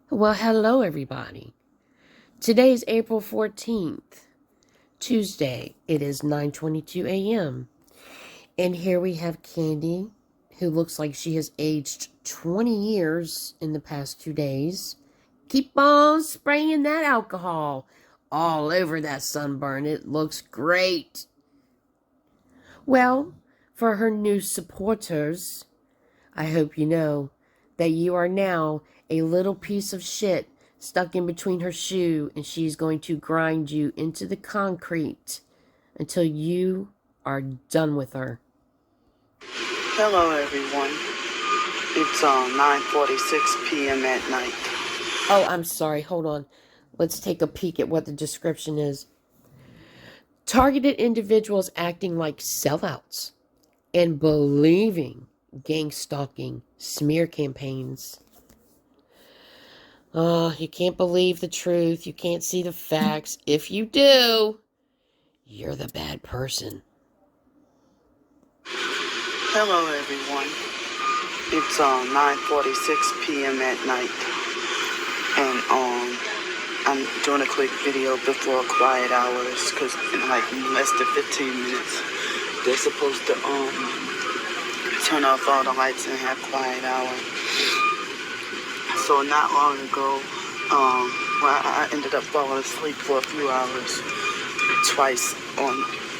Well, hello, everybody. Today is April 14th, Tuesday. It is 9:22 a.m. And here we have Candy, who looks like she has aged 20 years in the past 2 days. Keep on spraying that alcohol all over that sunburn. It looks great. Well, for her new supporters, I hope you know that you are now a little piece of shit stuck in between her shoe, and she's going to grind you into the concrete until you are done with her. Hello everyone. It's 9:46 p.m. at night. Oh, I'm sorry. Hold on. Let's take a peek at what the description is. Targeted individuals acting like sellouts and believing gang stalking smear campaigns. Oh, you can't believe the truth. You can't see the facts. If you do, you're the bad person. Hello everyone. It's 9:46 p.m. at night. And I'm doing a quick video before quiet hours because in like less than 15 minutes they're supposed to turn off all the lights and have quiet hour. So not long ago, I ended up falling asleep for a few hours twice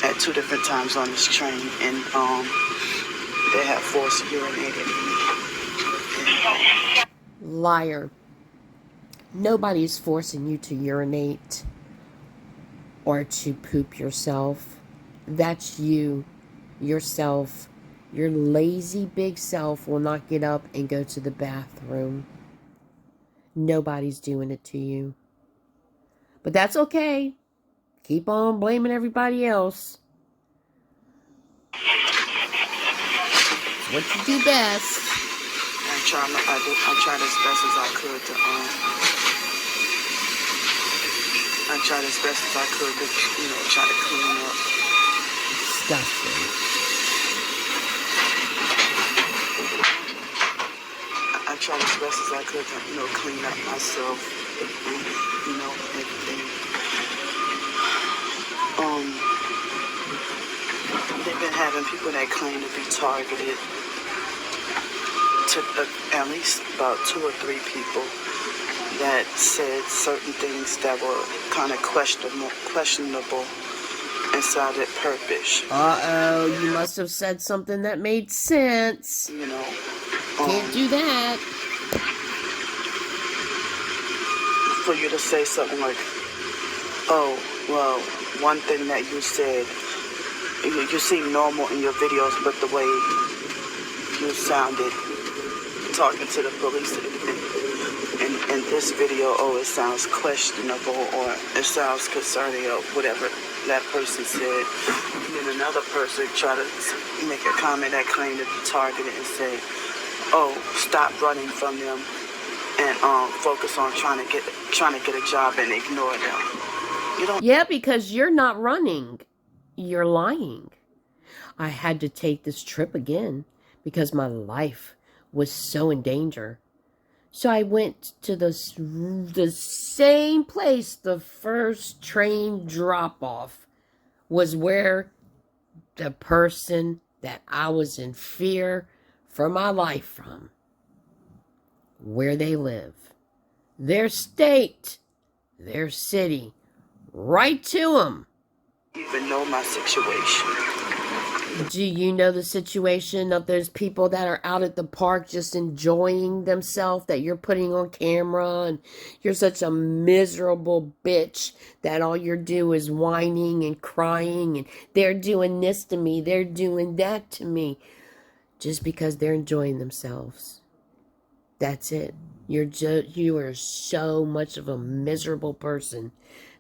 at two different times on this train, and they had forced urinated in me. Liar. Nobody's forcing you to urinate or to poop yourself. That's you, yourself. Your lazy big self will not get up and go to the bathroom. Nobody's doing it to you. But that's okay. Keep on blaming everybody else. It's what you do best. I tried as best as I could to try to clean up. Disgusting. I tried as best as I could to, clean up myself, everything. They've been having people that claim to be targeted to at least about 2 or 3 people that said certain things that were kind of questionable and sounded perpish. Uh-oh, you must have said something that made sense. Can't do that. For you to say something like, oh, well, one thing that you said, you seem normal in your videos, but the way you sounded talking to the police in this video, oh, it sounds questionable, or it sounds concerning, or whatever that person said. And then another person tried to make a comment that claimed to be targeted and say, oh, stop running from them and focus on trying to get a job and ignore them. Yeah, because you're not running. You're lying. I had to take this trip again because my life was so in danger. So I went to the same place the first train drop-off was, where the person that I was in fear for my life from, where they live, their state, their city, right to them. Even know my situation. Do you know the situation of those people that are out at the park just enjoying themselves, that you're putting on camera, and you're such a miserable bitch that all you're doing is whining and crying, and they're doing this to me, they're doing that to me, just because they're enjoying themselves? That's it. You are so much of a miserable person.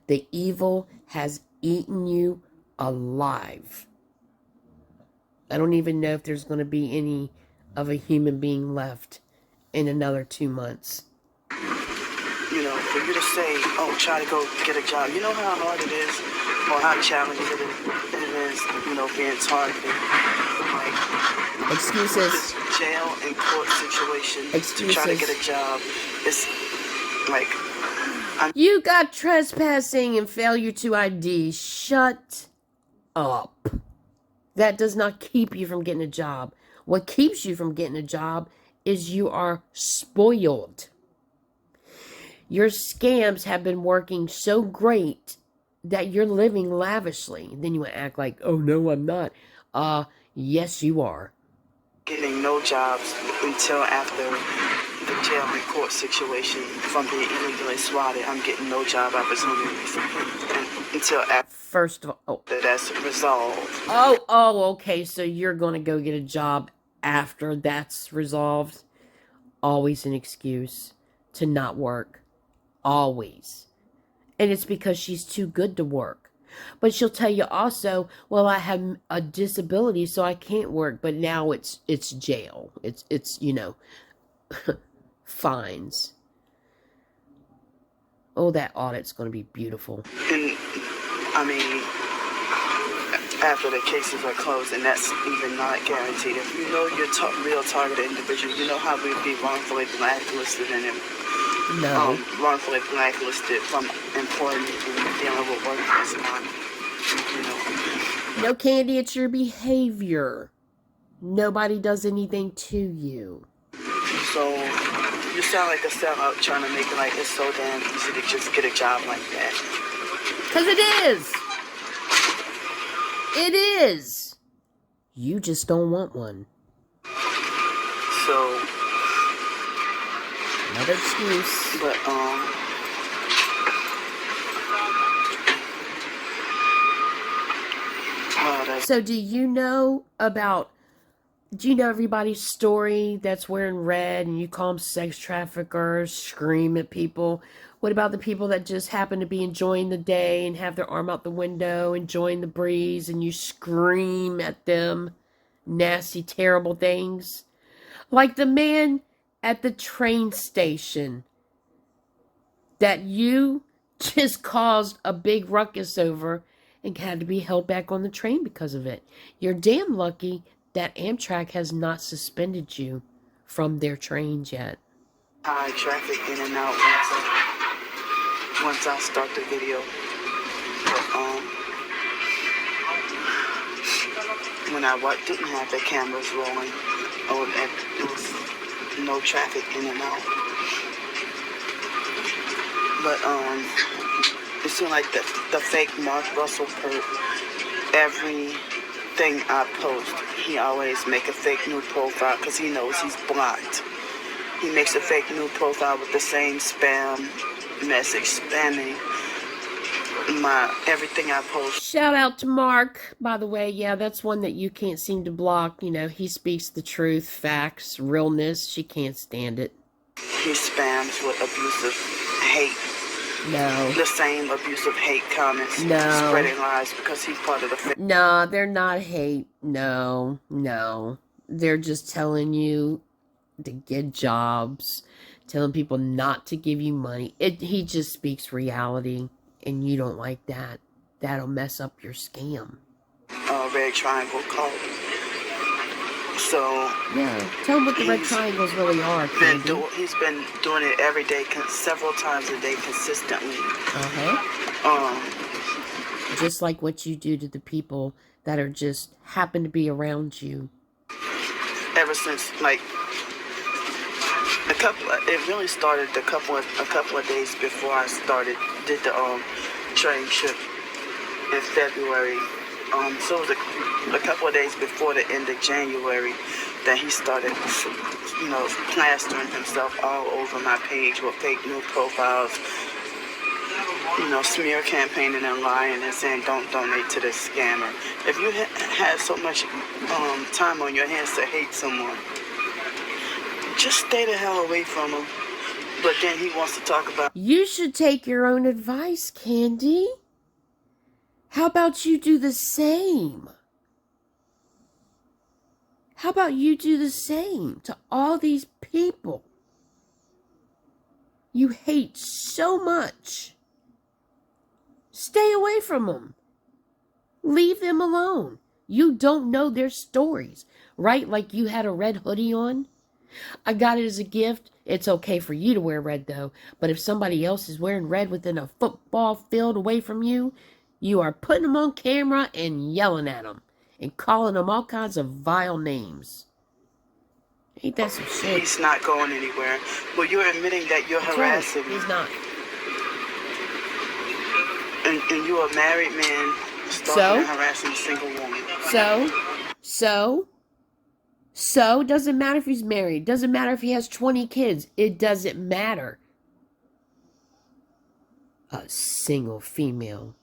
The evil has eaten you alive. I don't even know if there's going to be any of a human being left in another 2 months. For you to say, oh, try to go get a job. You know how hard it is, or how challenging it is, being targeted. Excuses. This jail and court situation. Excuses. To try to get a job. Like, You got trespassing and failure to ID. Shut up. That does not keep you from getting a job. What keeps you from getting a job is you are spoiled. Your scams have been working so great that you're living lavishly. Then you act like, oh no, I'm not. Yes, you are. getting no jobs until after the jail and court situation from being illegally swatted. I'm getting no job opportunities until after First of all, that's resolved. okay, so you're going to go get a job after that's resolved. Always an excuse to not work. Always. And it's because she's too good to work. But she'll tell you also, well, I have a disability, so I can't work. But now it's jail. It's fines. Oh, that audit's going to be beautiful. And I mean, after the cases are closed, and that's even not guaranteed. If you know your real target individual, you know how we'd be wrongfully blacklisted and wrongfully blacklisted from employment and dealing with workers. No, Candy, it's your behavior. Nobody does anything to you. So you sound like a sellout trying to make it like it's so damn easy to just get a job like that. Because it is. It is. You just don't want one. So another excuse. But so do you know everybody's story that's wearing red and you call them sex traffickers, scream at people? What about the people that just happen to be enjoying the day and have their arm out the window, enjoying the breeze, and you scream at them nasty, terrible things? Like the man at the train station that you just caused a big ruckus over and had to be held back on the train because of it. You're damn lucky that Amtrak has not suspended you from their trains yet. High traffic in and out once I start the video. But when I didn't have the cameras rolling, it was no traffic in and out. But it seemed like the fake Mark Russell perp, everything I post, he always make a fake new profile because he knows he's blocked. He makes a fake new profile with the same spam message, spamming everything I post. Shout out to Mark, by the way. Yeah, that's one that you can't seem to block. You know, he speaks the truth, facts, realness. She can't stand it. He spams with abusive hate. No. The same abusive hate comments. No. Spreading lies because he's part of the... No, they're not hate. No. They're just telling you to get jobs, telling people not to give you money. He just speaks reality, and you don't like that. That'll mess up your scam. Red Triangle cult. So yeah, tell him what the red triangles really are. He's been doing it every day, several times a day, consistently. Just like what you do to the people that are just happen to be around you. Ever since it really started a couple of days before I did the train trip in February. So it was a couple of days before the end of January that he started, plastering himself all over my page with fake new profiles, smear campaigning and lying and saying don't donate to this scammer. If you have so much time on your hands to hate someone, just stay the hell away from him. But then he wants to talk about... You should take your own advice, Candy. How about you do the same? How about you do the same to all these people you hate so much? Stay away from them. Leave them alone. You don't know their stories, right? Like you had a red hoodie on I got it as a gift. It's okay for you to wear red, though. But if somebody else is wearing red within a football field away from you, you are putting them on camera and yelling at them and calling them all kinds of vile names. Ain't that some shit? He's not going anywhere. Well, you're admitting that you're That's right. harassing me. He's not. And you're a married man stalking and harassing a single woman. So, doesn't matter if he's married. Doesn't matter if he has 20 kids. It doesn't matter. A single female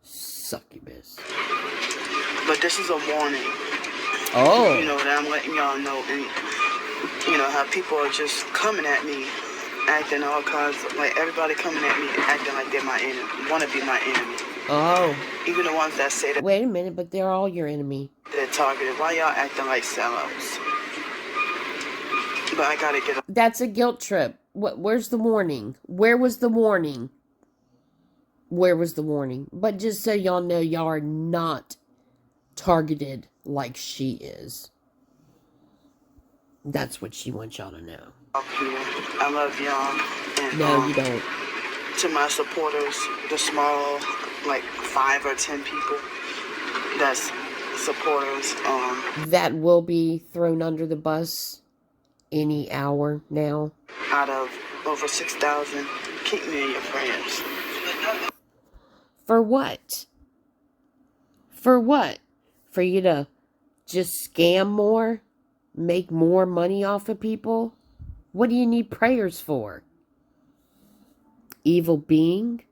succubus. But this is a warning. Oh. You know, that I'm letting y'all know. And, you know, how people are just coming at me, acting all kinds of, like, everybody coming at me, acting like they're my enemy, want to be my enemy. Oh. Even the ones that say that. Wait a minute, but they're all your enemy. They're targeted. Why y'all acting like sellouts? But I gotta get up. That's a guilt trip. Where's the warning? Where was the warning? Where was the warning? But just so y'all know, y'all are not targeted like she is. That's what she wants y'all to know. I love y'all. And, No, you don't. To my supporters, the small, like 5 or 10 people that's supporters. That will be thrown under the bus any hour now. Out of over 6,000, keep me in your prayers. For what? For what? For you to just scam more? Make more money off of people? What do you need prayers for? Evil being?